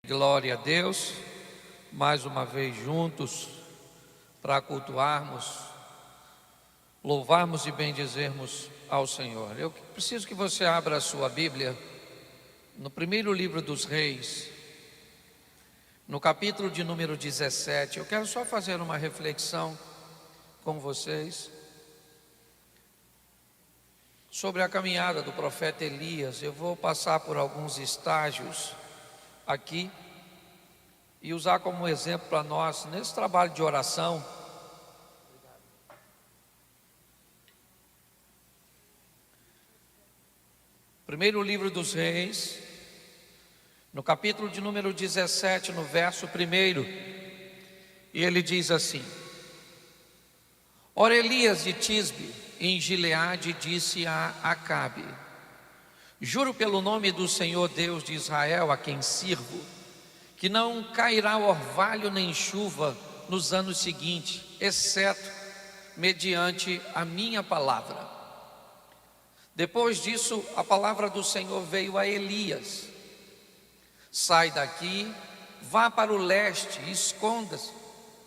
Glória a Deus, mais uma vez juntos para cultuarmos, louvarmos e bendizermos ao Senhor. Eu preciso que você abra a sua Bíblia no primeiro livro dos Reis, no capítulo de número 17. Eu quero só fazer uma reflexão com vocês sobre a caminhada do profeta Elias. Eu vou passar por alguns estágios aqui e usar como exemplo para nós nesse trabalho de oração. Primeiro livro dos Reis, no capítulo de número 17, no verso 1, e ele diz assim: Ora, Elias de Tisbe, em Gileade, disse a Acabe: Juro pelo nome do Senhor Deus de Israel, a quem sirvo, que não cairá orvalho nem chuva nos anos seguintes, exceto mediante a minha palavra. Depois disso, a palavra do Senhor veio a Elias: Sai daqui, vá para o leste e esconda-se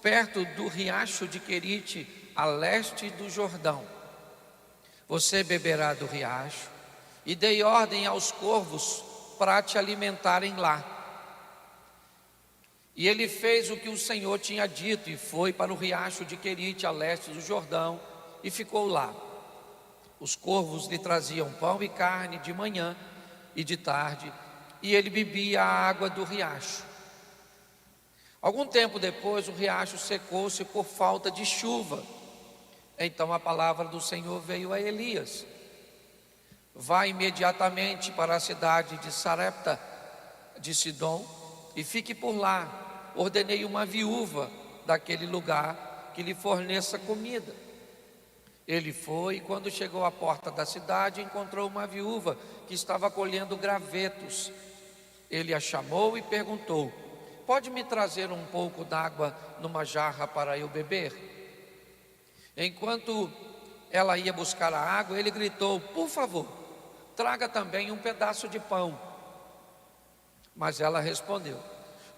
perto do riacho de Querite, a leste do Jordão. Você beberá do riacho, e dei ordem aos corvos para te alimentarem lá. E ele fez o que o Senhor tinha dito, e foi para o riacho de Querite, a leste do Jordão, e ficou lá. Os corvos lhe traziam pão e carne de manhã e de tarde, e ele bebia a água do riacho. Algum tempo depois, o riacho secou-se por falta de chuva. Então a palavra do Senhor veio a Elias: Vá imediatamente para a cidade de Sarepta de Sidom e fique por lá. Ordenei uma viúva daquele lugar que lhe forneça comida. Ele foi, e quando chegou à porta da cidade, encontrou uma viúva que estava colhendo gravetos. Ele a chamou e perguntou: Pode me trazer um pouco d'água numa jarra para eu beber? Enquanto ela ia buscar a água, ele gritou: Por favor, traga também um pedaço de pão. Mas ela respondeu: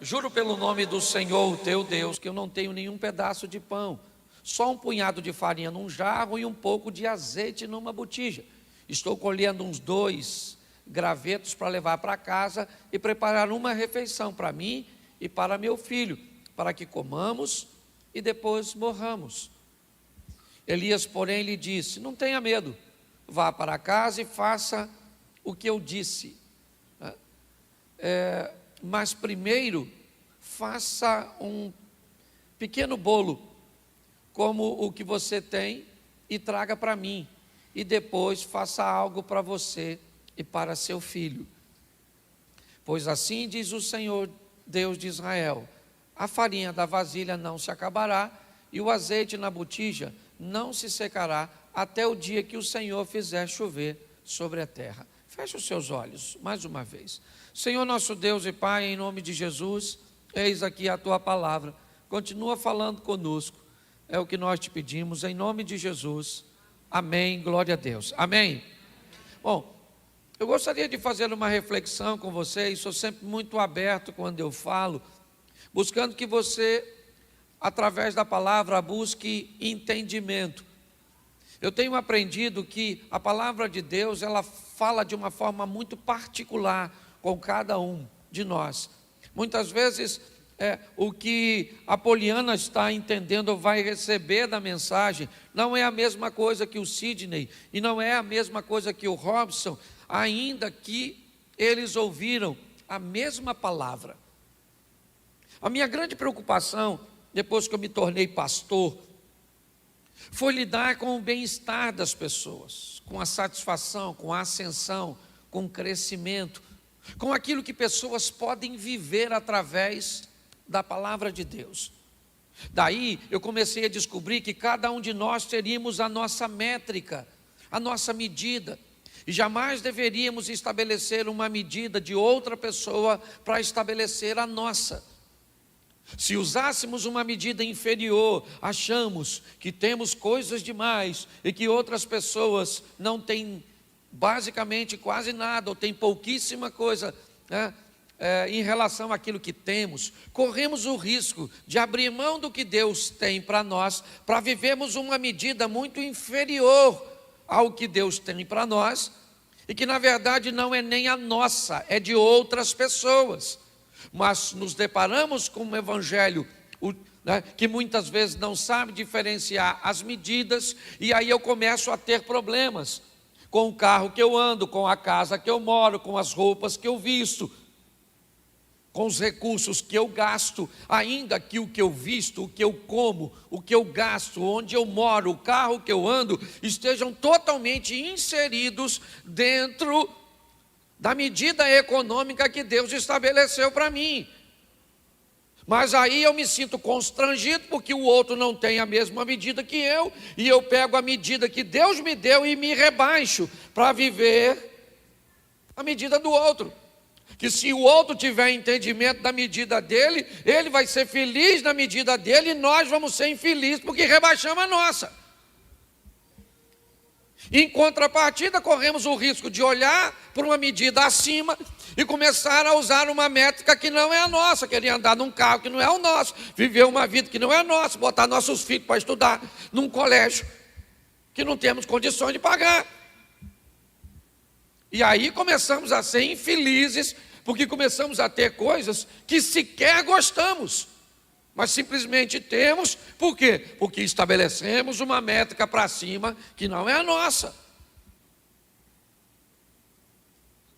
Juro pelo nome do Senhor, o teu Deus, que eu não tenho nenhum pedaço de pão, só um punhado de farinha num jarro e um pouco de azeite numa botija. Estou colhendo uns 2 gravetos para levar para casa e preparar uma refeição para mim e para meu filho, para que comamos e depois morramos. Elias, porém, lhe disse: Não tenha medo, vá para casa e faça o que eu disse. Mas primeiro, faça um pequeno bolo, como o que você tem, e traga para mim. E depois faça algo para você e para seu filho. Pois assim diz o Senhor Deus de Israel: a farinha da vasilha não se acabará, e o azeite na botija não se secará, até o dia que o Senhor fizer chover sobre a terra. Feche os seus olhos, mais uma vez. Senhor nosso Deus e Pai, em nome de Jesus, eis aqui a Tua palavra. Continua falando conosco, é o que nós te pedimos, em nome de Jesus. Amém, glória a Deus. Amém. Bom, eu gostaria de fazer uma reflexão com vocês. Sou sempre muito aberto quando eu falo, buscando que você, através da palavra, busque entendimento. Eu tenho aprendido que a palavra de Deus, ela fala de uma forma muito particular com cada um de nós. Muitas vezes, o que a Poliana está entendendo ou vai receber da mensagem não é a mesma coisa que o Sidney, e não é a mesma coisa que o Robson, ainda que eles ouviram a mesma palavra. A minha grande preocupação, depois que eu me tornei pastor, foi lidar com o bem-estar das pessoas, com a satisfação, com a ascensão, com o crescimento, com aquilo que pessoas podem viver através da palavra de Deus. Daí eu comecei a descobrir que cada um de nós teríamos a nossa métrica, a nossa medida, e jamais deveríamos estabelecer uma medida de outra pessoa para estabelecer a nossa. Se usássemos uma medida inferior, achamos que temos coisas demais e que outras pessoas não têm basicamente quase nada, ou têm pouquíssima coisa, né? em relação àquilo que temos, corremos o risco de abrir mão do que Deus tem para nós, para vivermos uma medida muito inferior ao que Deus tem para nós, e que na verdade não é nem a nossa, é de outras pessoas. Mas nos deparamos com um evangelho que muitas vezes não sabe diferenciar as medidas, e aí eu começo a ter problemas com o carro que eu ando, com a casa que eu moro, com as roupas que eu visto, com os recursos que eu gasto, ainda que o que eu visto, o que eu como, o que eu gasto, onde eu moro, o carro que eu ando, estejam totalmente inseridos dentro da medida econômica que Deus estabeleceu para mim. Mas aí eu me sinto constrangido porque o outro não tem a mesma medida que eu, e eu pego a medida que Deus me deu e me rebaixo para viver a medida do outro. Que se o outro tiver entendimento da medida dele, ele vai ser feliz na medida dele, e nós vamos ser infelizes porque rebaixamos a nossa. Em contrapartida, corremos o risco de olhar por uma medida acima e começar a usar uma métrica que não é a nossa, querer andar num carro que não é o nosso, viver uma vida que não é nossa, botar nossos filhos para estudar num colégio que não temos condições de pagar. E aí começamos a ser infelizes, porque começamos a ter coisas que sequer gostamos, mas simplesmente temos. Por quê? Porque estabelecemos uma métrica para cima que não é a nossa.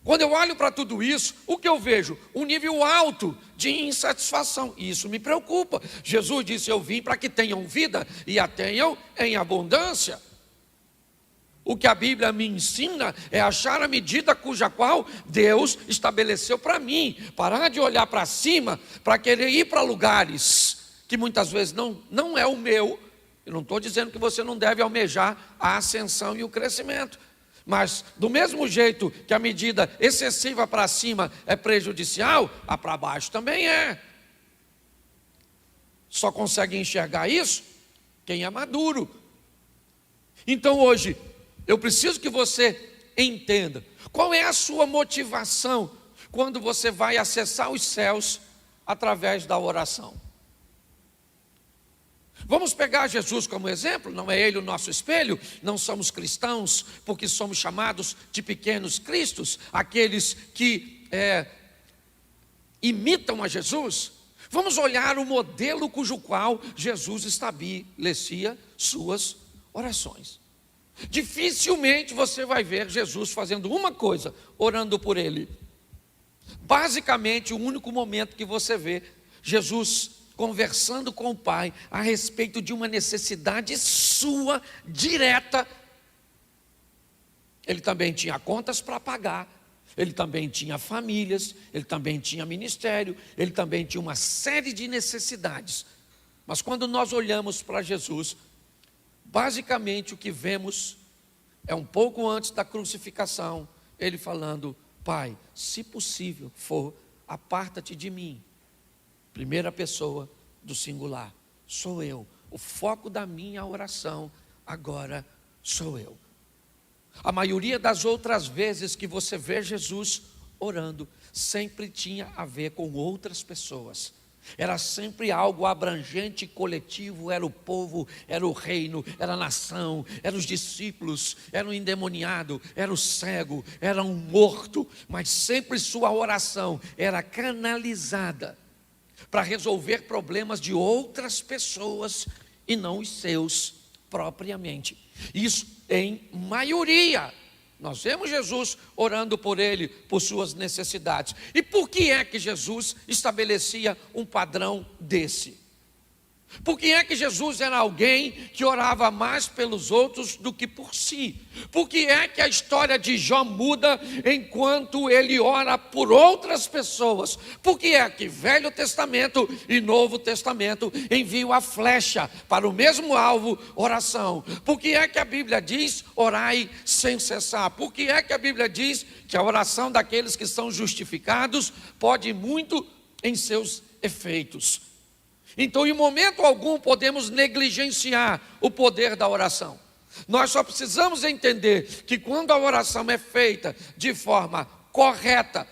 Quando eu olho para tudo isso, o que eu vejo? Um nível alto de insatisfação, e isso me preocupa. Jesus disse: eu vim para que tenham vida e a tenham em abundância. O que a Bíblia me ensina é achar a medida cuja qual Deus estabeleceu para mim. Parar de olhar para cima, para querer ir para lugares que muitas vezes não é o meu. Eu não estou dizendo que você não deve almejar a ascensão e o crescimento. Mas do mesmo jeito que a medida excessiva para cima é prejudicial, a para baixo também é. Só consegue enxergar isso quem é maduro. Então hoje, eu preciso que você entenda qual é a sua motivação quando você vai acessar os céus através da oração. Vamos pegar Jesus como exemplo, não é ele o nosso espelho? Não somos cristãos porque somos chamados de pequenos cristos, aqueles que imitam a Jesus. Vamos olhar o modelo cujo qual Jesus estabelecia suas orações. Dificilmente você vai ver Jesus fazendo uma coisa, orando por ele. Basicamente, o único momento que você vê Jesus conversando com o Pai a respeito de uma necessidade sua, direta. Ele também tinha contas para pagar, ele também tinha famílias, ele também tinha ministério, ele também tinha uma série de necessidades. Mas quando nós olhamos para Jesus, basicamente o que vemos é um pouco antes da crucificação, ele falando: Pai, se possível for, aparta-te de mim. Primeira pessoa do singular, sou eu. O foco da minha oração agora sou eu. A maioria das outras vezes que você vê Jesus orando, sempre tinha a ver com outras pessoas. Era sempre algo abrangente e coletivo, era o povo, era o reino, era a nação, eram os discípulos, era o endemoniado, era o cego, era um morto, mas sempre sua oração era canalizada para resolver problemas de outras pessoas e não os seus propriamente. Isso em maioria. Nós vemos Jesus orando por ele, por suas necessidades. E por que é que Jesus estabelecia um padrão desse? Por que é que Jesus era alguém que orava mais pelos outros do que por si? Por que é que a história de Jó muda enquanto ele ora por outras pessoas? Por que é que Velho Testamento e Novo Testamento enviam a flecha para o mesmo alvo, oração? Por que é que a Bíblia diz orai sem cessar? Por que é que a Bíblia diz que a oração daqueles que são justificados pode muito em seus efeitos? Então, em momento algum, podemos negligenciar o poder da oração. Nós só precisamos entender que quando a oração é feita de forma correta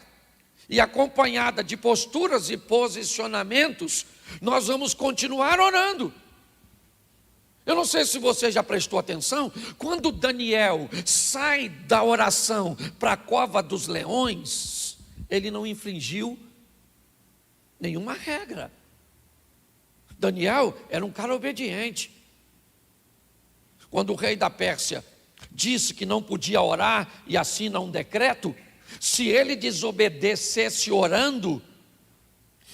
e acompanhada de posturas e posicionamentos, nós vamos continuar orando. Eu não sei se você já prestou atenção, quando Daniel sai da oração para a cova dos leões, ele não infringiu nenhuma regra. Daniel era um cara obediente. Quando o rei da Pérsia disse que não podia orar e assina um decreto, se ele desobedecesse orando,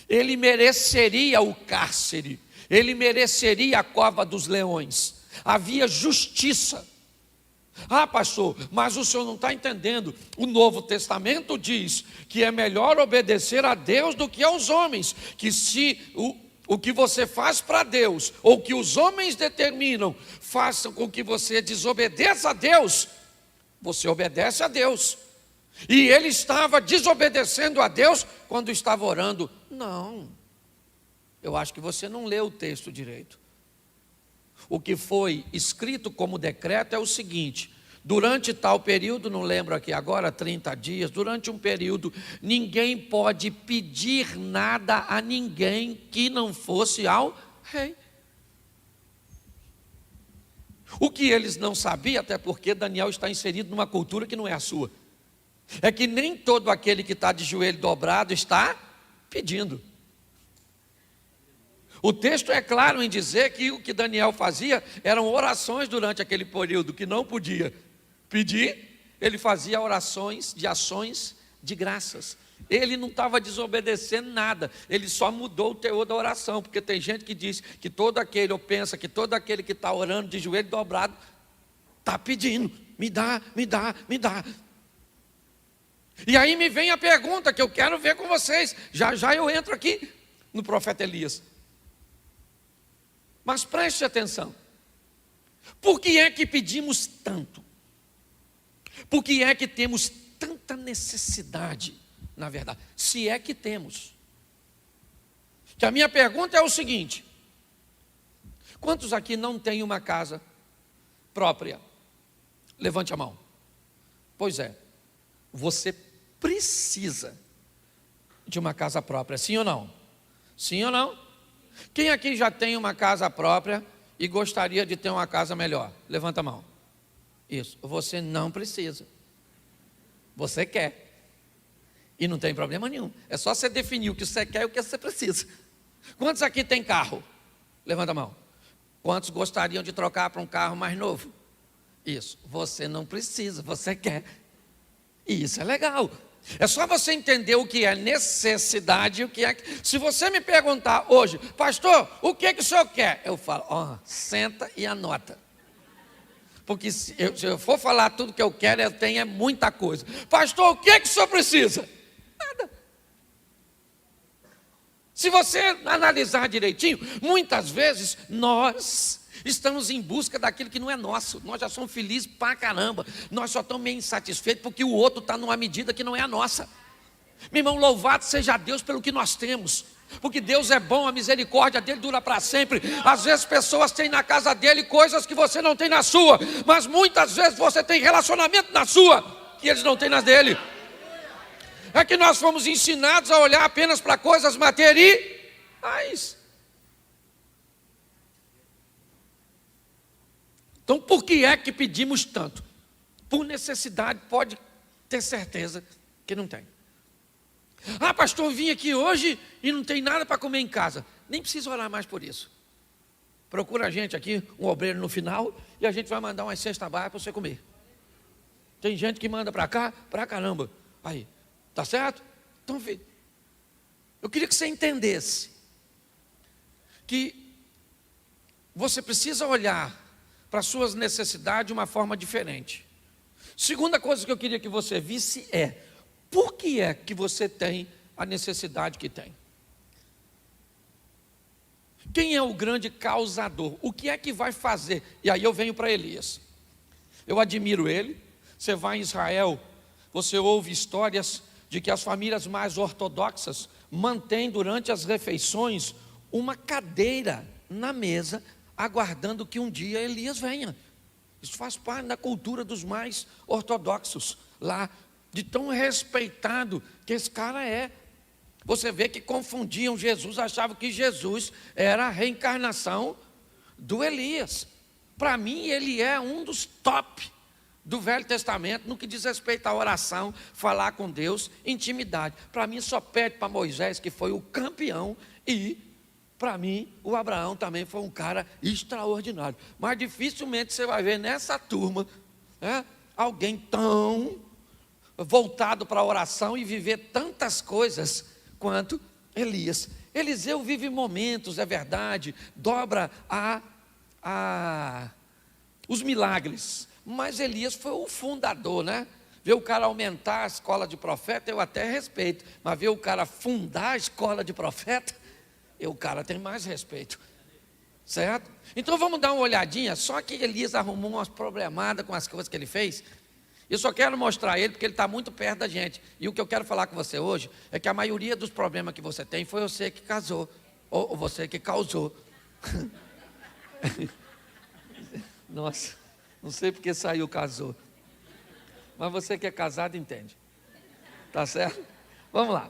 ele mereceria o cárcere, ele mereceria a cova dos leões. Havia justiça. Ah, pastor, mas o senhor não está entendendo. O Novo Testamento diz que é melhor obedecer a Deus do que aos homens. Que se o que você faz para Deus, ou que os homens determinam, façam com que você desobedeça a Deus, você obedece a Deus. E ele estava desobedecendo a Deus quando estava orando. Não, eu acho que você não leu o texto direito. O que foi escrito como decreto é o seguinte: durante tal período, não lembro aqui agora, 30 dias, durante um período, ninguém pode pedir nada a ninguém que não fosse ao rei. O que eles não sabiam, até porque Daniel está inserido numa cultura que não é a sua, é que nem todo aquele que está de joelho dobrado está pedindo. O texto é claro em dizer que o que Daniel fazia eram orações durante aquele período, que não podia pedir, ele fazia orações de ações de graças. Ele não estava desobedecendo nada, ele só mudou o teor da oração, porque tem gente que diz que todo aquele, ou pensa que todo aquele que está orando de joelho dobrado, está pedindo, me dá, me dá, me dá. E aí me vem a pergunta que eu quero ver com vocês, já já eu entro aqui no profeta Elias. Mas preste atenção, por que é que pedimos tanto? Por que é que temos tanta necessidade, na verdade? Se é que temos. Que a minha pergunta é o seguinte: quantos aqui não têm uma casa própria? Levante a mão. Pois é, você precisa de uma casa própria, sim ou não? Sim ou não? Quem aqui já tem uma casa própria e gostaria de ter uma casa melhor? Levanta a mão. Isso, você não precisa. Você quer. E não tem problema nenhum. É só você definir o que você quer e o que você precisa. Quantos aqui tem carro? Levanta a mão. Quantos gostariam de trocar para um carro mais novo? Isso, você não precisa, você quer. E isso é legal. É só você entender o que é necessidade, o que é. Se você me perguntar hoje, pastor, o que o senhor quer? Eu falo, senta e anota. Porque se eu for falar tudo que eu quero, eu tenho muita coisa. Pastor, o que o senhor precisa? Nada. Se você analisar direitinho, muitas vezes nós estamos em busca daquilo que não é nosso. Nós já somos felizes pra caramba. Nós só estamos meio insatisfeitos porque o outro está numa medida que não é a nossa. Meu irmão, louvado seja Deus pelo que nós temos. Porque Deus é bom, a misericórdia dele dura para sempre. Às vezes pessoas têm na casa dele coisas que você não tem na sua. Mas muitas vezes você tem relacionamento na sua que eles não têm nas dele. É que nós fomos ensinados a olhar apenas para coisas materiais. Então, por que é que pedimos tanto? Por necessidade, pode ter certeza que não tem. Ah, pastor, eu vim aqui hoje e não tem nada para comer em casa. Nem precisa orar mais por isso. Procura a gente aqui, um obreiro no final, e a gente vai mandar umas cestas básicas para você comer. Tem gente que manda para cá, para caramba. Aí, tá certo? Então, eu queria que você entendesse que você precisa olhar para as suas necessidades de uma forma diferente. Segunda coisa que eu queria que você visse é: por que é que você tem a necessidade que tem? Quem é o grande causador? O que é que vai fazer? E aí eu venho para Elias. Eu admiro ele. Você vai em Israel, você ouve histórias de que as famílias mais ortodoxas mantêm durante as refeições uma cadeira na mesa, aguardando que um dia Elias venha. Isso faz parte da cultura dos mais ortodoxos lá de tão respeitado que esse cara é. Você vê que confundiam Jesus, achavam que Jesus era a reencarnação do Elias. Para mim, ele é um dos top do Velho Testamento no que diz respeito à oração, falar com Deus, intimidade. Para mim, só pede para Moisés, que foi o campeão, e para mim, o Abraão também foi um cara extraordinário. Mas dificilmente você vai ver nessa turma, né, alguém tão voltado para a oração e viver tantas coisas quanto Elias. Eliseu vive momentos, é verdade, dobra os milagres, mas Elias foi o fundador, né? Ver o cara aumentar a escola de profeta, eu até respeito, mas ver o cara fundar a escola de profeta, o cara tem mais respeito, certo? Então vamos dar uma olhadinha, só que Elias arrumou umas problemadas com as coisas que ele fez. Eu só quero mostrar ele porque ele está muito perto da gente. E o que eu quero falar com você hoje é que a maioria dos problemas que você tem foi você que casou, ou você que causou. Nossa, não sei porque saiu casou. Mas você que é casado entende. Tá certo? Vamos lá.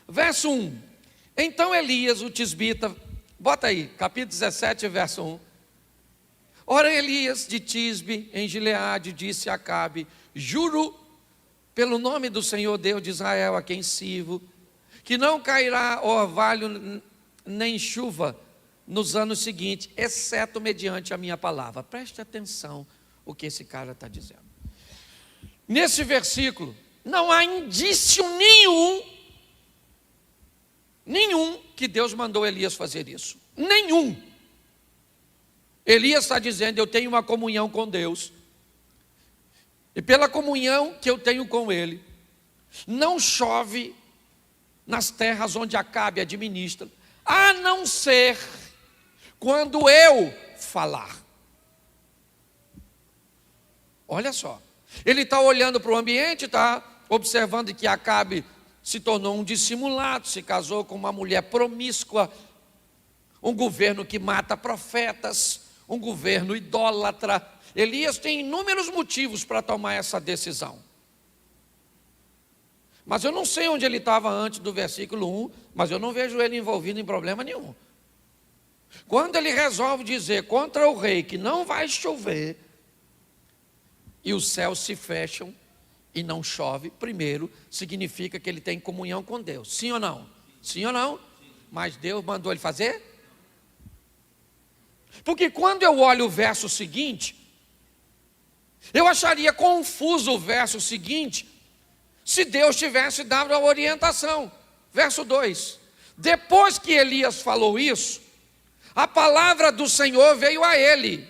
Verso 1. Então Elias, o tisbita, bota aí, capítulo 17, verso 1. Ora, Elias de Tisbe, em Gileade, disse a Acabe: juro pelo nome do Senhor Deus de Israel, a quem sirvo, que não cairá orvalho nem chuva nos anos seguintes, exceto mediante a minha palavra. Preste atenção o que esse cara está dizendo. Nesse versículo, não há indício nenhum que Deus mandou Elias fazer isso. Nenhum. Elias está dizendo: eu tenho uma comunhão com Deus, e pela comunhão que eu tenho com Ele, não chove nas terras onde Acabe administra, a não ser quando eu falar. Olha só, ele está olhando para o ambiente, está observando que Acabe se tornou um dissimulado, se casou com uma mulher promíscua, um governo que mata profetas, um governo idólatra. Elias tem inúmeros motivos para tomar essa decisão. Mas eu não sei onde ele estava antes do versículo 1, mas eu não vejo ele envolvido em problema nenhum. Quando ele resolve dizer contra o rei que não vai chover, e os céus se fecham e não chove, primeiro, significa que ele tem comunhão com Deus. Sim ou não? Sim ou não? Mas Deus mandou ele fazer? Porque quando eu olho o verso seguinte, eu acharia confuso o verso seguinte, se Deus tivesse dado a orientação. Verso 2: depois que Elias falou isso, a palavra do Senhor veio a ele.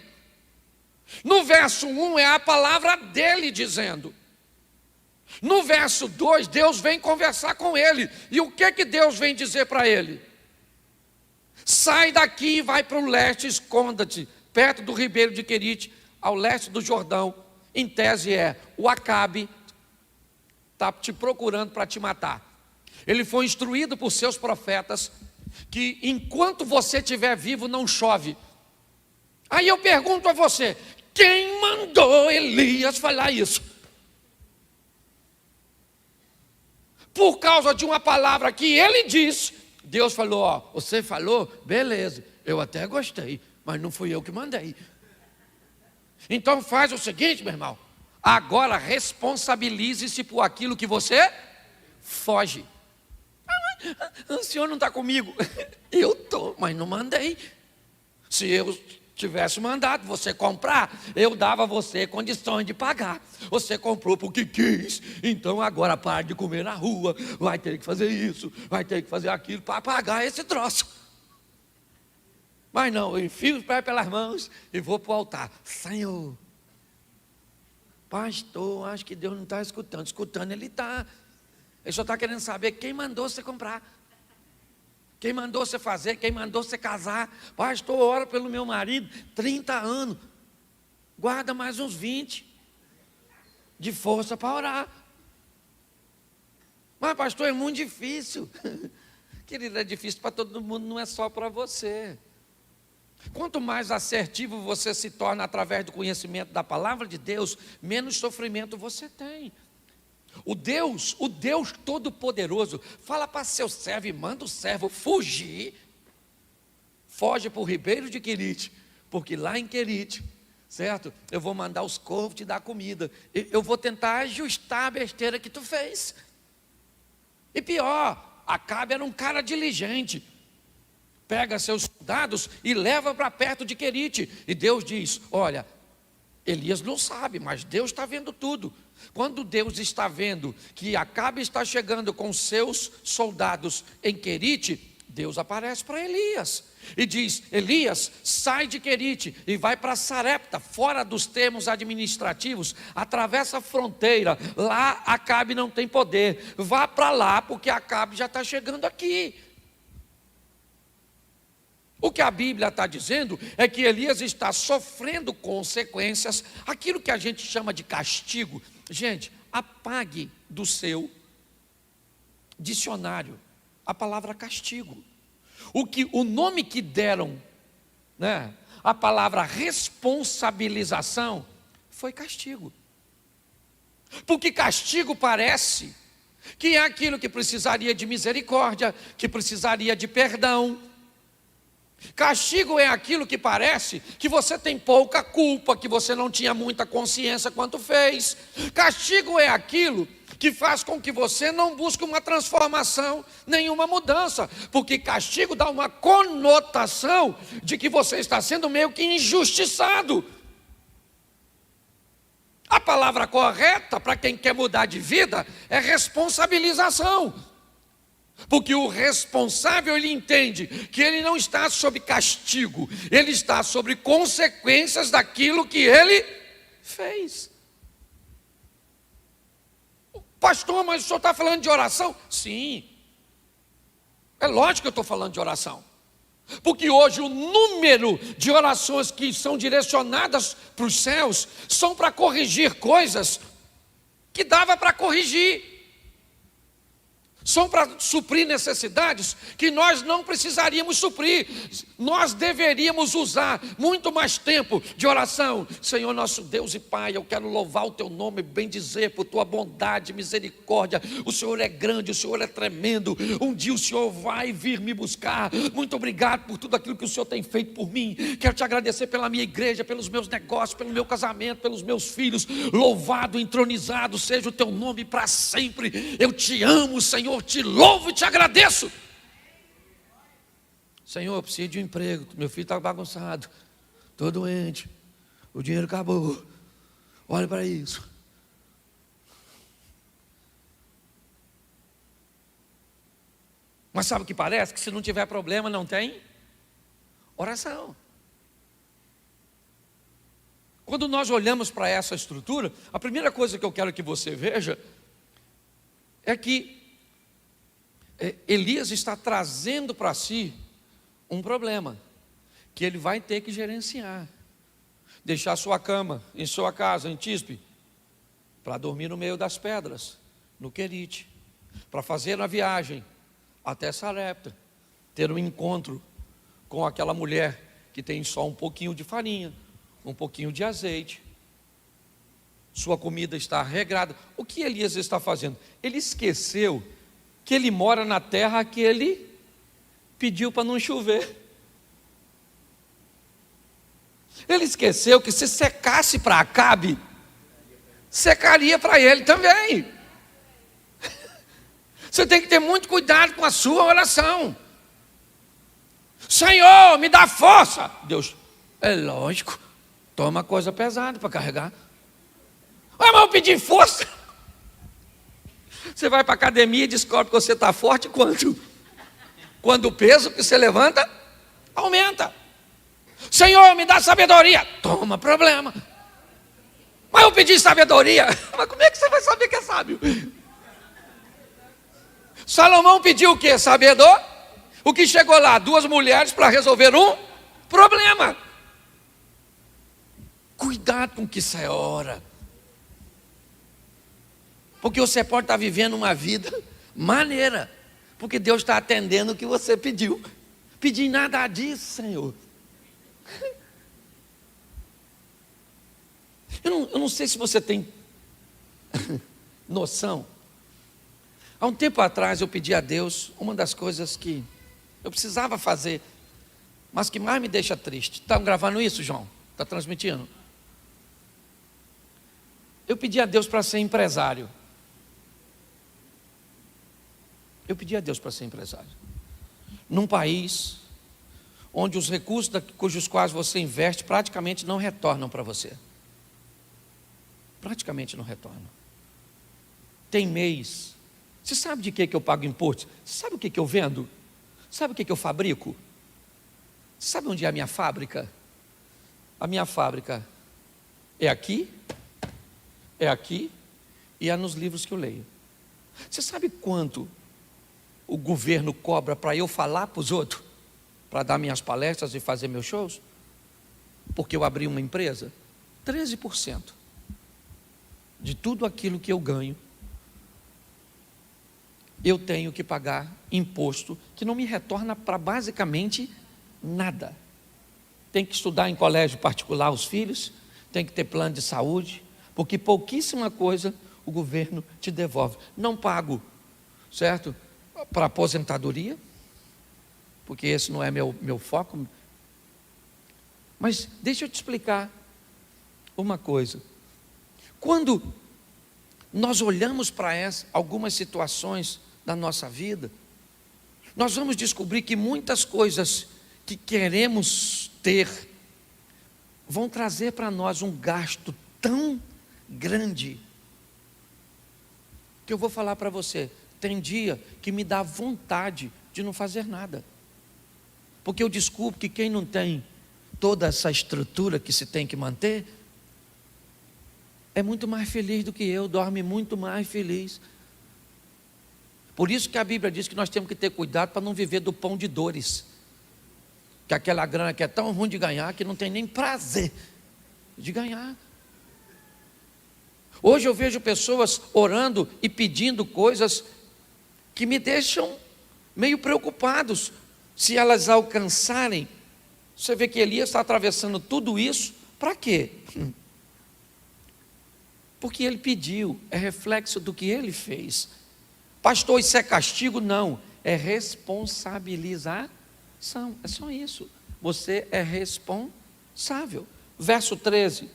No verso 1 é a palavra dele dizendo. No verso 2, Deus vem conversar com ele. E o que Deus vem dizer para ele? Sai daqui e vai para o leste, esconda-te, perto do ribeiro de Querite, ao leste do Jordão. Em tese o Acabe está te procurando para te matar. Ele foi instruído por seus profetas que enquanto você estiver vivo não chove. Aí eu pergunto a você, quem mandou Elias falar isso? Por causa de uma palavra que ele disse, Deus falou: você falou? Beleza, eu até gostei, mas não fui eu que mandei. Então faz o seguinte, meu irmão, agora responsabilize-se por aquilo que você foge. O senhor não está comigo? Eu estou, mas não mandei. Se eu tivesse mandado você comprar, eu dava a você condições de pagar. Você comprou porque quis, então agora para de comer na rua, vai ter que fazer isso, vai ter que fazer aquilo para pagar esse troço. Mas não, eu enfio os pés pelas mãos e vou para o altar. Senhor, pastor, acho que Deus não está escutando. Escutando ele está. Ele só está querendo saber quem mandou você comprar, quem mandou você fazer, quem mandou você casar. Pastor, ora pelo meu marido, 30 anos, guarda mais uns 20 de força para orar. Mas pastor, é muito difícil. Querido, é difícil para todo mundo, não é só para você. Quanto mais assertivo você se torna através do conhecimento da palavra de Deus, menos sofrimento você tem. O Deus Todo-Poderoso, fala para seu servo e manda o servo fugir. Foge para o ribeiro de Querite, porque lá em Querite, certo? Eu vou mandar os corvos te dar comida. Eu vou tentar ajustar a besteira que tu fez. E pior, Acabe era um cara diligente. Pega seus soldados e leva para perto de Querite. E Deus diz: olha, Elias não sabe, mas Deus está vendo tudo. Quando Deus está vendo que Acabe está chegando com seus soldados em Querite, Deus aparece para Elias e diz: Elias, sai de Querite e vai para Sarepta, fora dos termos administrativos, atravessa a fronteira, lá Acabe não tem poder, vá para lá porque Acabe já está chegando aqui. O que a Bíblia está dizendo é que Elias está sofrendo consequências, aquilo que a gente chama de castigo. Gente, apague do seu dicionário a palavra castigo. O nome que deram, né, a palavra responsabilização foi castigo. Porque castigo parece que é aquilo que precisaria de misericórdia, que precisaria de perdão. Castigo é aquilo que parece que você tem pouca culpa, que você não tinha muita consciência quanto fez. Castigo é aquilo que faz com que você não busque uma transformação, nenhuma mudança, porque castigo dá uma conotação de que você está sendo meio que injustiçado. A palavra correta para quem quer mudar de vida é responsabilização. Porque o responsável, ele entende que ele não está sob castigo, ele está sob consequências daquilo que ele fez. Pastor, mas o senhor está falando de oração? Sim, é lógico que eu estou falando de oração. Porque hoje o número de orações que são direcionadas para os céus são para corrigir coisas que dava para corrigir. São para suprir necessidades que nós não precisaríamos suprir. Nós deveríamos usar muito mais tempo de oração. Senhor nosso Deus e Pai, eu quero louvar o Teu nome, bendizer por Tua bondade, misericórdia. O Senhor é grande, o Senhor é tremendo. Um dia o Senhor vai vir me buscar. Muito obrigado por tudo aquilo que o Senhor tem feito por mim. Quero Te agradecer pela minha igreja, pelos meus negócios, pelo meu casamento, pelos meus filhos. Louvado, entronizado seja o Teu nome para sempre. Eu Te amo, Senhor. Te louvo e te agradeço. Senhor, eu preciso de um emprego. Meu filho está bagunçado, estou doente, o dinheiro acabou. Olha para isso. Mas sabe o que parece? Que se não tiver problema, não tem oração. Quando nós olhamos para essa estrutura, a primeira coisa que eu quero que você veja é que Elias está trazendo para si um problema que ele vai ter que gerenciar. Deixar sua cama em sua casa, em Tisbe, para dormir no meio das pedras, no Querite, para fazer uma viagem até Sarepta, ter um encontro com aquela mulher que tem só um pouquinho de farinha, um pouquinho de azeite. Sua comida está regrada. O que Elias está fazendo? Ele esqueceu que ele mora na terra que ele pediu para não chover. Ele esqueceu que se secasse para Acabe, secaria para ele também. Você tem que ter muito cuidado com a sua oração. Senhor, me dá força. Deus, é lógico, toma coisa pesada para carregar. Mas eu pedi força. Você vai para a academia e descobre que você está forte quanto? Quando o peso que você levanta aumenta. Senhor, me dá sabedoria. Toma problema. Mas eu pedi sabedoria. Mas como é que você vai saber que é sábio? Salomão pediu o quê? Sabedor? O que chegou lá? 2 mulheres para resolver um problema. Cuidado com o que você ora. Porque você pode estar vivendo uma vida maneira, porque Deus está atendendo o que você pediu. Pedi nada disso, Senhor. Eu não sei se você tem noção? Há um tempo atrás eu pedi a Deus uma das coisas que eu precisava fazer, mas que mais me deixa triste. Estão gravando isso, João? Está transmitindo? Eu pedi a Deus para ser empresário. Eu pedi a Deus para ser empresário. Num país onde os recursos cujos quais você investe praticamente não retornam para você. Praticamente não retornam. Tem mês. Você sabe de que eu pago imposto? Você sabe o que eu vendo? Sabe o que eu fabrico? Você sabe onde é a minha fábrica? A minha fábrica é aqui e é nos livros que eu leio. Você sabe quanto o governo cobra para eu falar para os outros? Para dar minhas palestras e fazer meus shows? Porque eu abri uma empresa? 13% de tudo aquilo que eu ganho, eu tenho que pagar imposto que não me retorna para basicamente nada. Tem que estudar em colégio particular os filhos, tem que ter plano de saúde, porque pouquíssima coisa o governo te devolve. Não pago, certo? Para aposentadoria, porque esse não é meu foco. Mas deixa eu te explicar uma coisa. Quando nós olhamos para algumas situações da nossa vida, nós vamos descobrir que muitas coisas que queremos ter vão trazer para nós um gasto tão grande, que eu vou falar para você, tem dia que me dá vontade de não fazer nada, porque eu descubro que quem não tem toda essa estrutura que se tem que manter, é muito mais feliz do que eu, dorme muito mais feliz. Por isso que a Bíblia diz que nós temos que ter cuidado para não viver do pão de dores, que aquela grana que é tão ruim de ganhar, que não tem nem prazer de ganhar. Hoje eu vejo pessoas orando e pedindo coisas que me deixam meio preocupados, se elas alcançarem. Você vê que Elias está atravessando tudo isso, para quê? Porque ele pediu, é reflexo do que ele fez. Pastor, isso é castigo? Não, é responsabilização, é só isso. Você é responsável. Verso 13,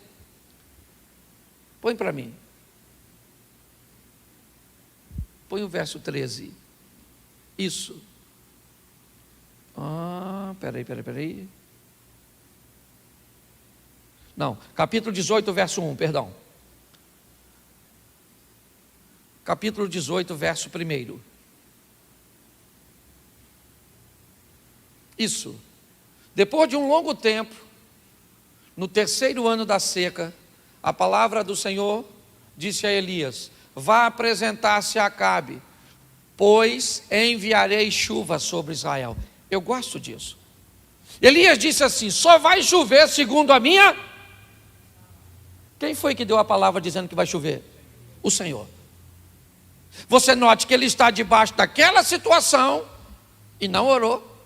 põe para mim. Põe o verso 13. Isso. Peraí. Não, capítulo 18, verso 1, perdão. Capítulo 18, verso 1. Isso. Depois de um longo tempo, no 3º ano da seca, a palavra do Senhor disse a Elias: vá apresentar-se a Acabe, pois enviarei chuva sobre Israel. Eu gosto disso. Elias disse assim: só vai chover segundo a minha. Quem foi que deu a palavra dizendo que vai chover? O Senhor. Você note que ele está debaixo daquela situação e não orou.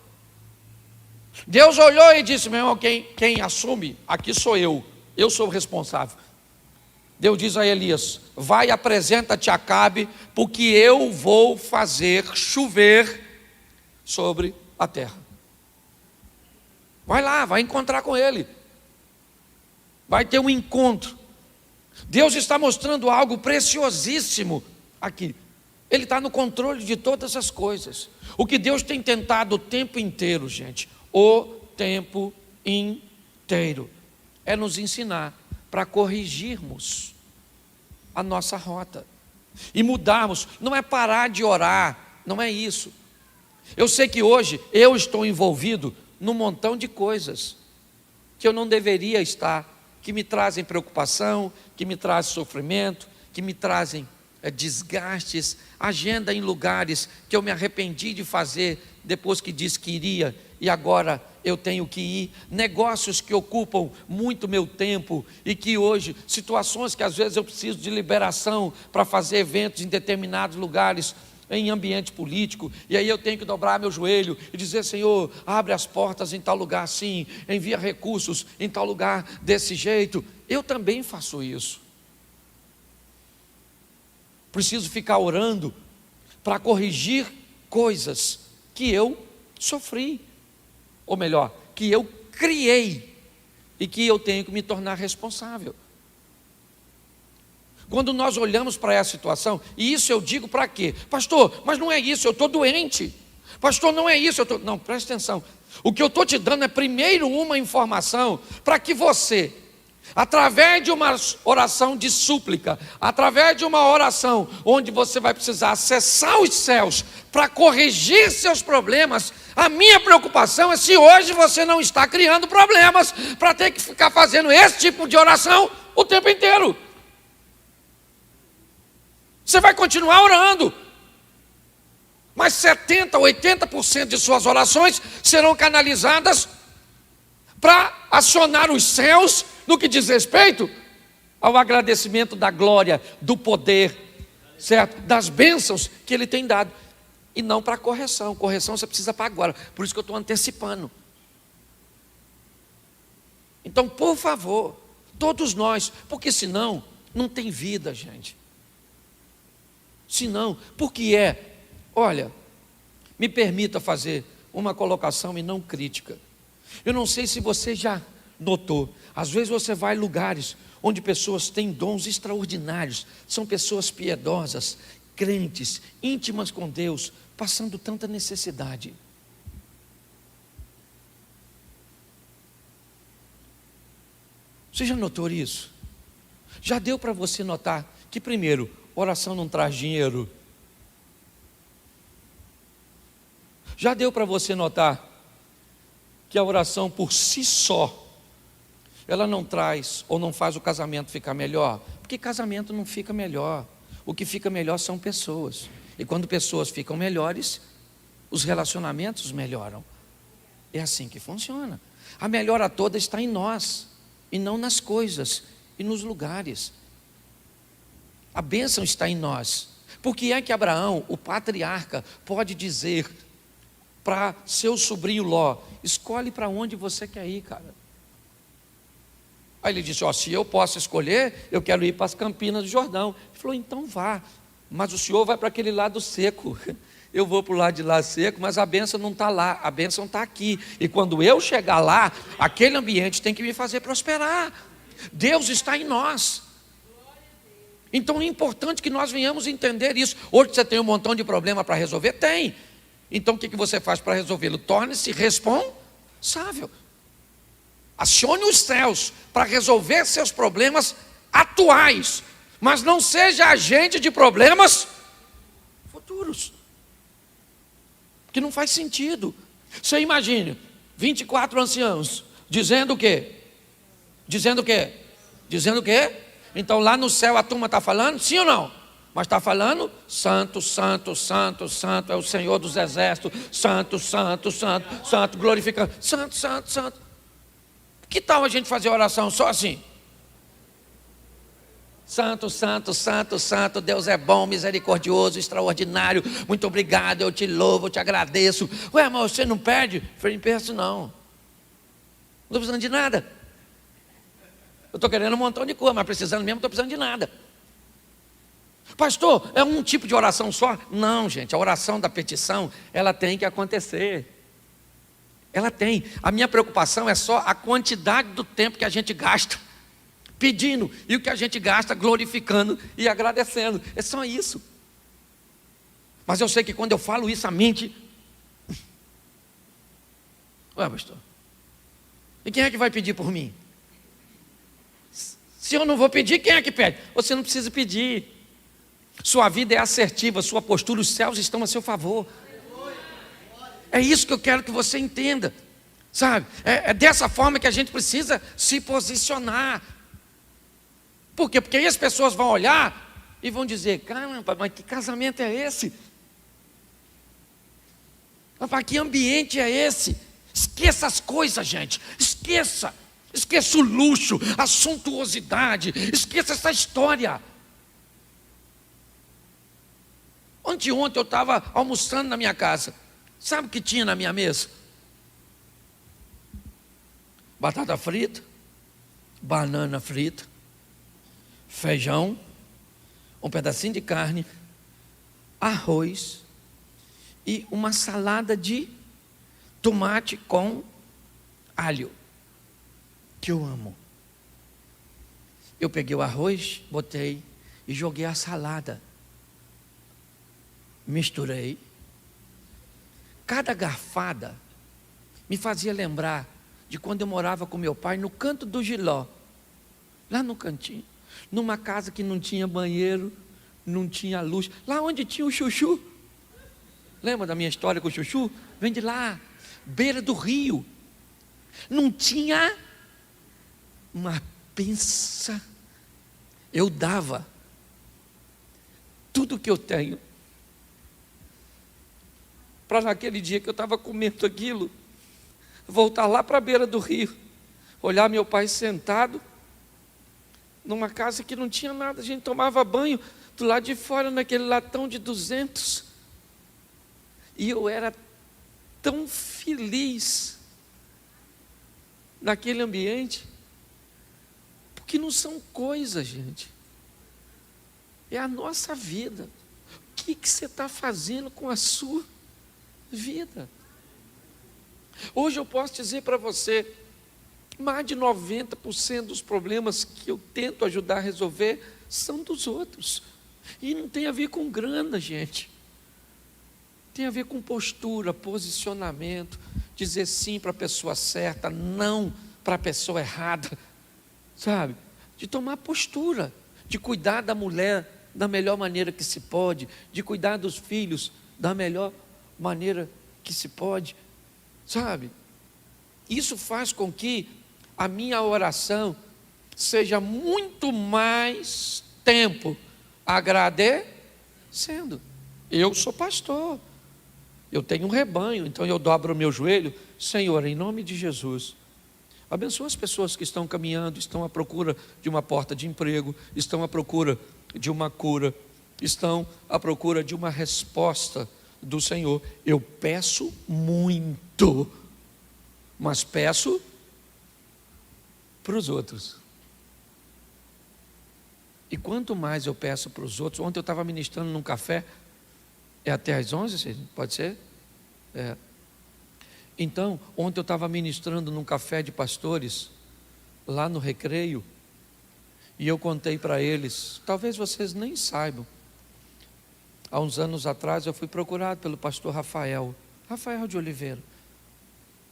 Deus olhou e disse: meu irmão, quem assume aqui sou eu sou o responsável. Deus diz a Elias: vai, apresenta-te a Acabe, porque eu vou fazer chover sobre a terra. Vai lá, vai encontrar com ele, vai ter um encontro. Deus está mostrando algo preciosíssimo aqui. Ele está no controle de todas as coisas. O que Deus tem tentado o tempo inteiro, gente, o tempo inteiro, é nos ensinar para corrigirmos a nossa rota e mudarmos. Não é parar de orar, não é isso. Eu sei que hoje eu estou envolvido num montão de coisas que eu não deveria estar, que me trazem preocupação, que me trazem sofrimento, que me trazem desgastes, agenda em lugares que eu me arrependi de fazer depois que disse que iria e agora eu tenho que ir, negócios que ocupam muito meu tempo e que hoje, situações que às vezes eu preciso de liberação para fazer eventos em determinados lugares, em ambiente político, e aí eu tenho que dobrar meu joelho e dizer: Senhor, abre as portas em tal lugar assim, envia recursos em tal lugar desse jeito. Eu também faço isso. preciso ficar orando para corrigir coisas que eu sofri, ou melhor, que eu criei e que eu tenho que me tornar responsável. Quando nós olhamos para essa situação, e isso eu digo para quê? Pastor, mas não é isso, eu estou doente. Pastor, não é isso, Não, presta atenção. O que eu estou te dando é primeiro uma informação para que você, através de uma oração de súplica, através de uma oração onde você vai precisar acessar os céus para corrigir seus problemas, a minha preocupação é se hoje você não está criando problemas para ter que ficar fazendo esse tipo de oração o tempo inteiro. Você vai continuar orando, mas 70%, 80% de suas orações serão canalizadas para acionar os céus no que diz respeito ao agradecimento da glória, do poder, certo? Das bênçãos que Ele tem dado, e não para correção. Correção você precisa para agora, por isso que eu estou antecipando. Então, por favor, todos nós, porque senão não tem vida, gente. Senão, porque olha, me permita fazer uma colocação e não crítica. Eu não sei se você já notou, às vezes você vai em lugares onde pessoas têm dons extraordinários, são pessoas piedosas, crentes, íntimas com Deus, passando tanta necessidade. Você já notou isso? Já deu para você notar que, primeiro, oração não traz dinheiro? Já deu para você notar que a oração por si só, ela não traz ou não faz o casamento ficar melhor? Porque casamento não fica melhor. O que fica melhor são pessoas. E quando pessoas ficam melhores, os relacionamentos melhoram. É assim que funciona. A melhora toda está em nós, e não nas coisas e nos lugares. A bênção está em nós. Por que é que Abraão, o patriarca, pode dizer para seu sobrinho Ló: escolhe para onde você quer ir, cara? Aí ele disse: se eu posso escolher, eu quero ir para as Campinas do Jordão. Ele falou: então vá, mas o senhor vai para aquele lado seco. Eu vou para o lado de lá seco, mas a bênção não está lá, a bênção está aqui. E quando eu chegar lá, aquele ambiente tem que me fazer prosperar. Deus está em nós. Então é importante que nós venhamos entender isso. Hoje você tem um montão de problema para resolver? Tem. Então o que você faz para resolvê-lo? Torne-se responsável. Acione os céus para resolver seus problemas atuais, mas não seja agente de problemas futuros, que não faz sentido. Você imagine 24 anciãos dizendo o quê? Dizendo o quê? Dizendo o quê? Então lá no céu a turma está falando, sim ou não? Mas está falando, santo, santo, santo, santo, é o Senhor dos exércitos, santo, santo, santo, santo, glorificando, santo, santo, santo. Que tal a gente fazer oração só assim? Santo, santo, santo, santo, Deus é bom, misericordioso, extraordinário, muito obrigado, eu te louvo, eu te agradeço. Ué, mas você não perde? Eu falei: não penso não. Não estou precisando de nada. Eu estou querendo um montão de coisa, mas precisando mesmo, não estou precisando de nada. Pastor, é um tipo de oração só? Não, gente, a oração da petição, ela tem que acontecer. Ela tem. A minha preocupação é só a quantidade do tempo que a gente gasta pedindo, e o que a gente gasta glorificando e agradecendo. É só isso. Mas eu sei que quando eu falo isso, a mente... Ué, pastor, e quem é que vai pedir por mim? Se eu não vou pedir, quem é que pede? Você não precisa pedir. Sua vida é assertiva, sua postura, os céus estão a seu favor. É isso que eu quero que você entenda, sabe? É dessa forma que a gente precisa se posicionar. Por quê? Porque aí as pessoas vão olhar e vão dizer: caramba, mas que casamento é esse? Mas que ambiente é esse? Esqueça as coisas, gente, esqueça. Esqueça o luxo, a suntuosidade, esqueça essa história. Ontem eu estava almoçando na minha casa. Sabe o que tinha na minha mesa? Batata frita, banana frita, feijão, um pedacinho de carne, arroz e uma salada de tomate com alho, que eu amo. Eu peguei o arroz, botei e joguei a salada. Misturei. Cada garfada me fazia lembrar de quando eu morava com meu pai no canto do Giló, lá no cantinho, numa casa que não tinha banheiro, não tinha luz, lá onde tinha o chuchu. Lembra da minha história com o chuchu? Vem de lá, beira do rio. Não tinha uma pensa. Eu dava tudo que eu tenho para naquele dia que eu estava comendo aquilo, voltar lá para a beira do rio, olhar meu pai sentado numa casa que não tinha nada, a gente tomava banho do lado de fora naquele latão de 200, e eu era tão feliz naquele ambiente, porque não são coisas, gente, é a nossa vida. O que você está fazendo com a sua vida? Hoje eu posso dizer para você, mais de 90% dos problemas que eu tento ajudar a resolver são dos outros, e não tem a ver com grana, gente, tem a ver com postura, posicionamento, dizer sim para a pessoa certa, não para a pessoa errada, sabe? De tomar postura, de cuidar da mulher da melhor maneira que se pode, de cuidar dos filhos da melhor maneira que se pode, sabe? Isso faz com que a minha oração seja muito mais tempo agradecendo. Eu sou pastor, eu tenho um rebanho, então eu dobro o meu joelho, Senhor, em nome de Jesus, abençoa as pessoas que estão caminhando, estão à procura de uma porta de emprego, estão à procura de uma cura, estão à procura de uma resposta do Senhor. Eu peço muito, mas peço para os outros. E quanto mais eu peço para os outros, ontem eu estava ministrando num café, é até às 11, pode ser? É. Então, ontem eu estava ministrando num café de pastores, lá no Recreio, e eu contei para eles, talvez vocês nem saibam, há uns anos atrás eu fui procurado pelo pastor Rafael de Oliveira,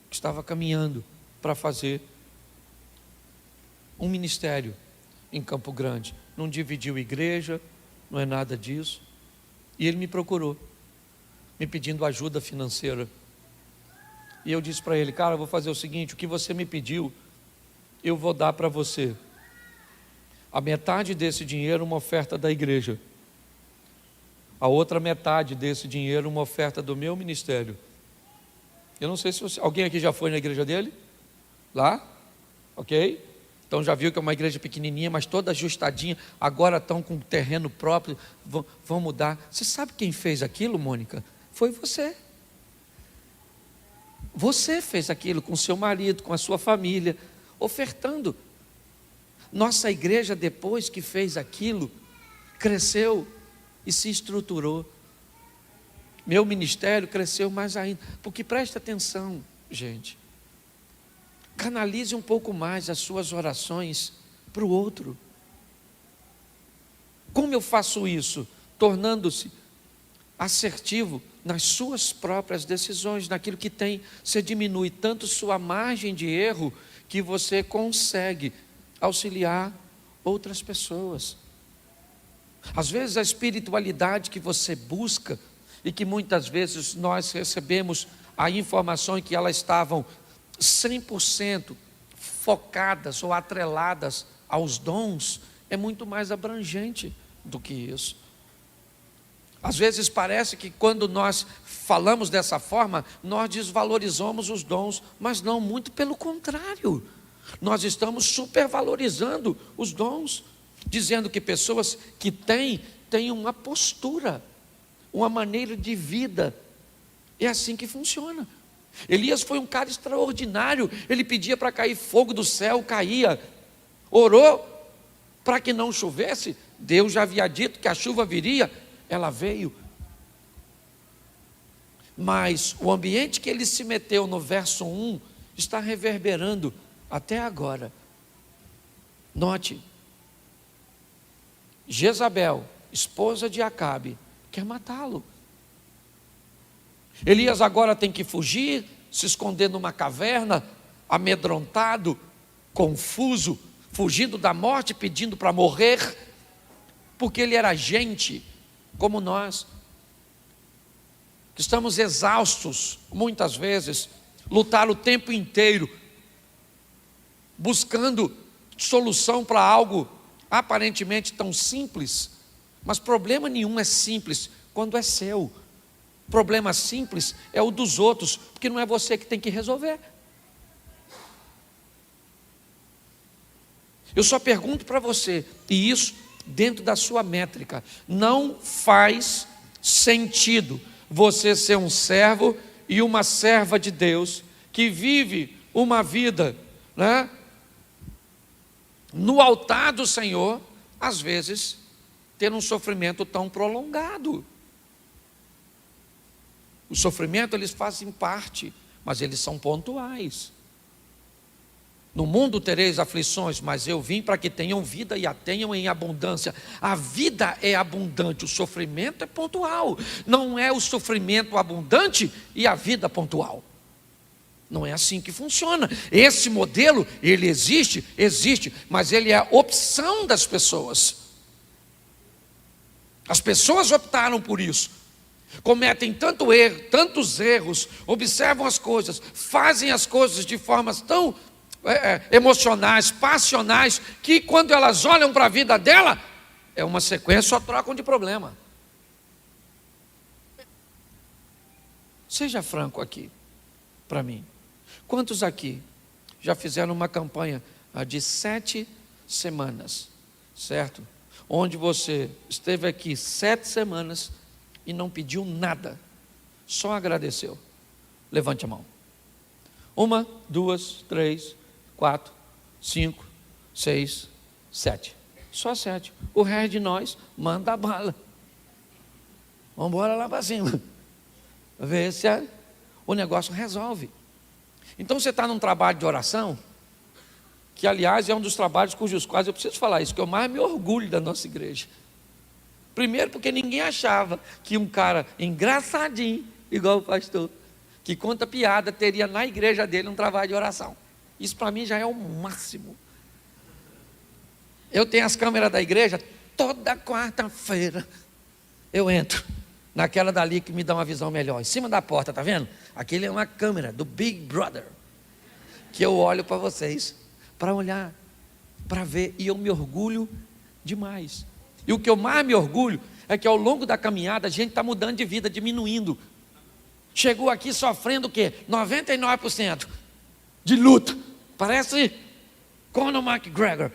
que estava caminhando para fazer um ministério em Campo Grande, não dividiu igreja, não é nada disso, e ele me procurou, me pedindo ajuda financeira, e eu disse para ele, cara, eu vou fazer o seguinte, o que você me pediu, eu vou dar para você, a metade desse dinheiro uma oferta da igreja, a outra metade desse dinheiro uma oferta do meu ministério. Eu não sei se alguém aqui já foi na igreja dele, lá, ok? Então já viu que é uma igreja pequenininha, mas toda ajustadinha, agora estão com terreno próprio, vão mudar. Você sabe quem fez aquilo, Mônica? Foi você. Você fez aquilo com seu marido, com a sua família, ofertando. Nossa igreja, depois que fez aquilo, cresceu e se estruturou. Meu ministério cresceu mais ainda, porque presta atenção, gente, canalize um pouco mais as suas orações para o outro. Como eu faço isso? Tornando-se assertivo nas suas próprias decisões, naquilo que tem. Você diminui tanto sua margem de erro, que você consegue auxiliar outras pessoas. Às vezes a espiritualidade que você busca, e que muitas vezes nós recebemos a informação em que elas estavam 100% focadas ou atreladas aos dons, é muito mais abrangente do que isso. Às vezes parece que quando nós falamos dessa forma, nós desvalorizamos os dons, mas não, muito pelo contrário. Nós estamos supervalorizando os dons, dizendo que pessoas que têm uma postura, uma maneira de vida. É assim que funciona. Elias foi um cara extraordinário, ele pedia para cair fogo do céu, caía, orou, para que não chovesse. Deus já havia dito que a chuva viria, ela veio. Mas o ambiente que ele se meteu no verso 1 está reverberando até agora. Note, Jezabel, esposa de Acabe, quer matá-lo. Elias agora tem que fugir, se esconder numa caverna, amedrontado, confuso, fugindo da morte, pedindo para morrer, porque ele era gente como nós, que estamos exaustos, muitas vezes, lutar o tempo inteiro, buscando solução para algo aparentemente tão simples, mas problema nenhum é simples quando é seu. Problema simples é o dos outros, porque não é você que tem que resolver. Eu só pergunto para você, e isso dentro da sua métrica, não faz sentido você ser um servo e uma serva de Deus que vive uma vida, né, no altar do Senhor, às vezes ter um sofrimento tão prolongado. O sofrimento eles fazem parte, mas eles são pontuais. No mundo tereis aflições, mas eu vim para que tenham vida e a tenham em abundância. A vida é abundante, o sofrimento é pontual. Não é o sofrimento abundante e a vida pontual. Não é assim que funciona. Esse modelo, ele existe, mas ele é a opção das pessoas. As pessoas optaram por isso. Cometem tantos erros, observam as coisas, fazem as coisas de formas tão emocionais, passionais, que quando elas olham para a vida dela, é uma sequência, só trocam de problema. Seja franco aqui, para mim. Quantos aqui já fizeram uma campanha de 7 semanas, certo? Onde você esteve aqui 7 semanas e não pediu nada, só agradeceu. Levante a mão. 1, 2, 3, 4, 5, 6, 7. Só 7. O resto de nós manda a bala. Vamos embora lá para cima. Ver se o negócio resolve. Então você está num trabalho de oração, que aliás é um dos trabalhos cujos quais eu preciso falar isso, que eu mais me orgulho da nossa igreja. Primeiro porque ninguém achava que um cara engraçadinho, igual o pastor, que conta piada, teria na igreja dele um trabalho de oração. Isso para mim já é o máximo. Eu tenho as câmeras da igreja, toda quarta-feira eu entro naquela dali que me dá uma visão melhor, em cima da porta, tá vendo? Aquele é uma câmera do Big Brother, que eu olho para vocês, para olhar, para ver, e eu me orgulho demais. E o que eu mais me orgulho é que ao longo da caminhada a gente está mudando de vida, diminuindo. Chegou aqui sofrendo o quê? 99% de luta. Parece Conor McGregor,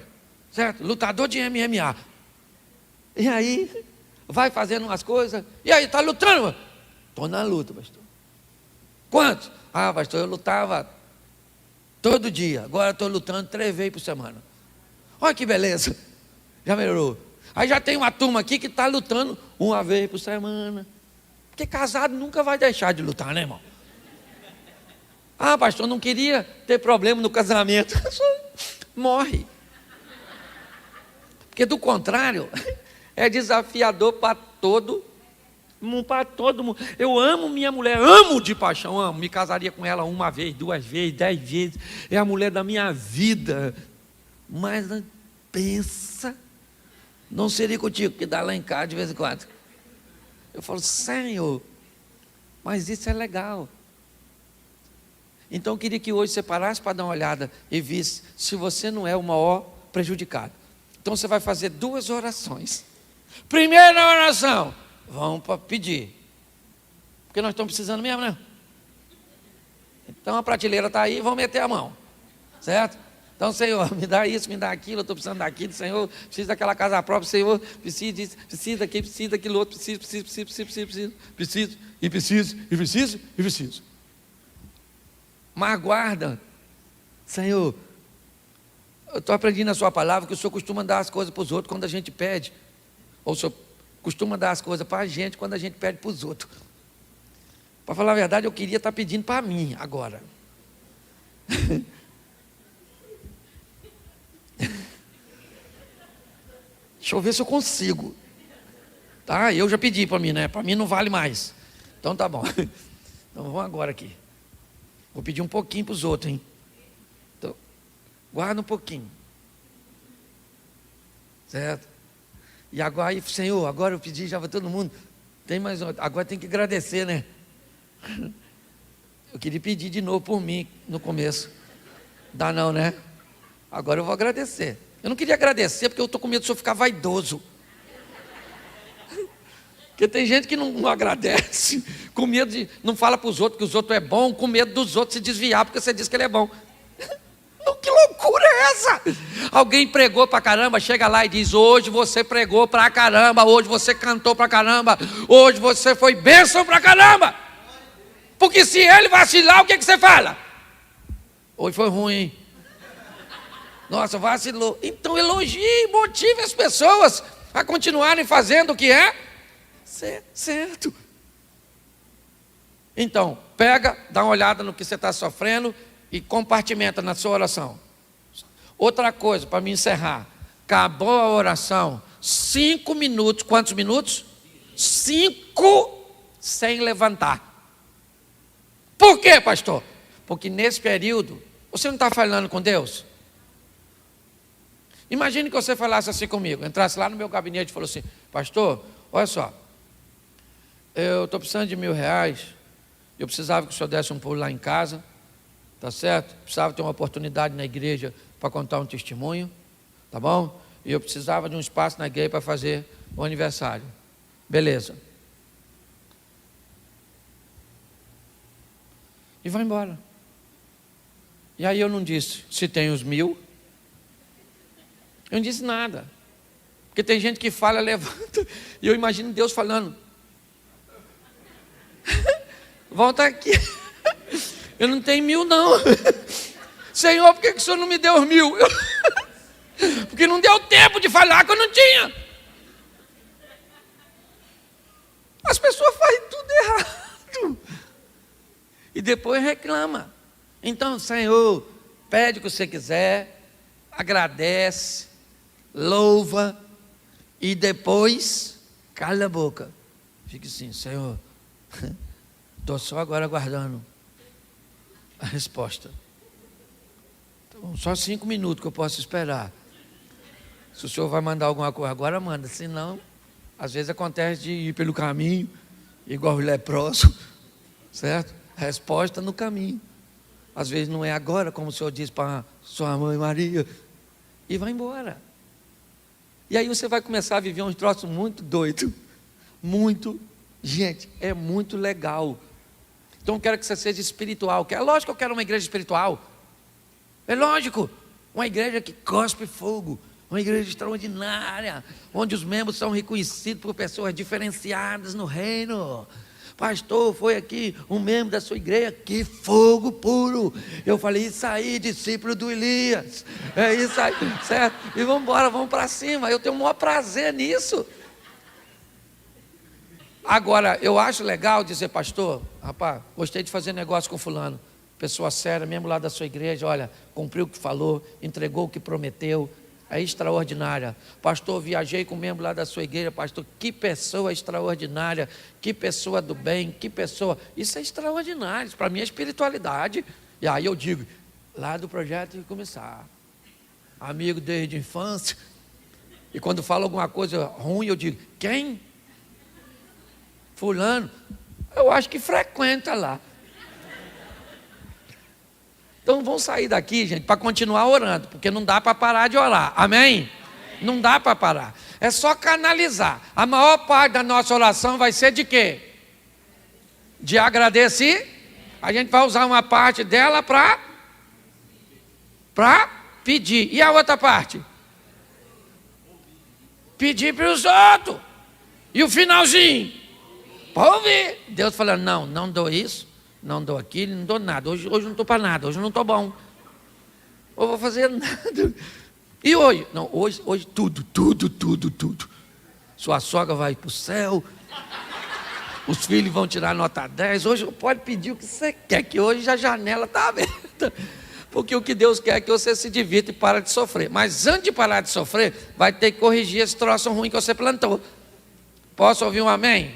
certo? Lutador de MMA. E aí, vai fazendo umas coisas. E aí, está lutando? Estou na luta, pastor. Quanto? Ah, pastor, eu lutava todo dia. Agora estou lutando 3 vezes por semana. Olha que beleza. Já melhorou. Aí já tem uma turma aqui que está lutando 1 vez por semana. Porque casado nunca vai deixar de lutar, né, irmão? Ah, pastor, não queria ter problema no casamento. Morre. Porque do contrário, é desafiador para todo mundo. Eu amo minha mulher, amo de paixão, amo. Me casaria com ela 1 vez, 2 vezes, 10 vezes. É a mulher da minha vida. Mas pensa, não seria contigo que dá lá em casa de vez em quando. Eu falo, Senhor, mas isso é legal. Então eu queria que hoje você parasse para dar uma olhada e visse se você não é o maior prejudicado. Então você vai fazer 2 orações. Primeira oração, vamos para pedir. Porque nós estamos precisando mesmo, né? Então a prateleira está aí, vamos meter a mão. Certo? Então, Senhor, me dá isso, me dá aquilo, eu estou precisando daquilo, Senhor, preciso daquela casa própria, Senhor, preciso disso, preciso daquilo, preciso daquilo outro, preciso. Mas guarda, Senhor, eu estou aprendendo a sua palavra que o Senhor costuma dar as coisas para os outros quando a gente pede. Ou o Senhor costuma dar as coisas para a gente quando a gente pede para os outros. Para falar a verdade, eu queria estar pedindo para mim agora. Deixa eu ver se eu consigo. Tá? Eu já pedi para mim, né? Para mim não vale mais. Então tá bom. Então vamos agora aqui. Vou pedir um pouquinho para os outros, hein? Então, guarda um pouquinho. Certo? E agora, aí, Senhor, agora eu pedi já para todo mundo. Tem mais um. Agora tem que agradecer, né? Eu queria pedir de novo por mim no começo. Dá não, né? Agora eu vou agradecer. Eu não queria agradecer porque eu estou com medo de eu ficar vaidoso. Porque tem gente que não agradece, com medo de, não fala para os outros que os outros é bom, com medo dos outros se desviar porque você diz que ele é bom. Que loucura é essa? Alguém pregou pra caramba, chega lá e diz: hoje você pregou pra caramba, hoje você cantou pra caramba, hoje você foi bênção pra caramba. Porque se ele vacilar, o que você fala? Hoje foi ruim, hein? Nossa, vacilou. Então elogie, motive as pessoas a continuarem fazendo o que é certo. Então, pega, dá uma olhada no que você está sofrendo e compartimenta na sua oração. Outra coisa, para me encerrar. Acabou a oração, 5 minutos, quantos minutos? 5 sem levantar. Por quê, pastor? Porque nesse período, você não está falando com Deus? Imagine que você falasse assim comigo, entrasse lá no meu gabinete e falou assim: pastor, olha só, eu estou precisando de R$1.000, eu precisava que o senhor desse um pulo lá em casa, tá certo? Precisava ter uma oportunidade na igreja para contar um testemunho, tá bom? E eu precisava de um espaço na igreja para fazer o aniversário. Beleza. E vai embora. E aí eu não disse se tem os 1.000. Eu não disse nada. Porque tem gente que fala, levanta, e eu imagino Deus falando: volta aqui. Eu não tenho 1.000 não. Senhor, por que o senhor não me deu os 1.000? Porque não deu tempo de falar que eu não tinha. As pessoas fazem tudo errado. E depois reclama. Então, Senhor, pede o que você quiser, agradece, louva, e depois cala a boca. Fique assim: Senhor, estou só agora aguardando a resposta. Então, só 5 minutos que eu posso esperar. Se o senhor vai mandar alguma coisa agora, manda. Se não, às vezes acontece de ir pelo caminho, igual o leproso, certo? Resposta no caminho. Às vezes não é agora, como o senhor diz para sua mãe Maria, e vai embora. E aí você vai começar a viver uns troços muito doidos. Muito, gente, é muito legal. Então eu quero que você seja espiritual. É lógico que eu quero uma igreja espiritual. É lógico. Uma igreja que cospe fogo. Uma igreja extraordinária, onde os membros são reconhecidos por pessoas diferenciadas no reino. Pastor, foi aqui um membro da sua igreja, que fogo puro. Eu falei: isso aí, discípulo do Elias. É isso aí, certo? E vamos embora, vamos para cima. Eu tenho o maior prazer nisso. Agora, eu acho legal dizer: pastor, rapaz, gostei de fazer negócio com fulano. Pessoa séria, mesmo lá da sua igreja, olha, cumpriu o que falou, entregou o que prometeu. É extraordinária. Pastor, viajei com um membro lá da sua igreja. Pastor, que pessoa extraordinária, que pessoa do bem, que pessoa. Isso é extraordinário, isso para mim é espiritualidade. E aí eu digo: lá do projeto de começar, amigo desde a infância. E quando fala alguma coisa ruim, eu digo: quem? Fulano. Eu acho que frequenta lá. Então vamos sair daqui, gente, para continuar orando, porque não dá para parar de orar, amém? Não dá para parar, é só canalizar. A maior parte da nossa oração vai ser de quê? De agradecer. A gente vai usar uma parte dela para pedir. E a outra parte? Pedir para os outros. E o finalzinho? Para ouvir. Deus falando: não, não dou isso, não dou aquilo, não dou nada. Hoje não estou para nada, hoje não estou bom. Eu vou fazer nada. E hoje? Não, hoje tudo. Sua sogra vai para o céu, os filhos vão tirar nota 10. Hoje pode pedir o que você quer, que hoje a janela está aberta. Porque o que Deus quer é que você se divirta e para de sofrer. Mas antes de parar de sofrer, vai ter que corrigir esse troço ruim que você plantou. Posso ouvir um amém?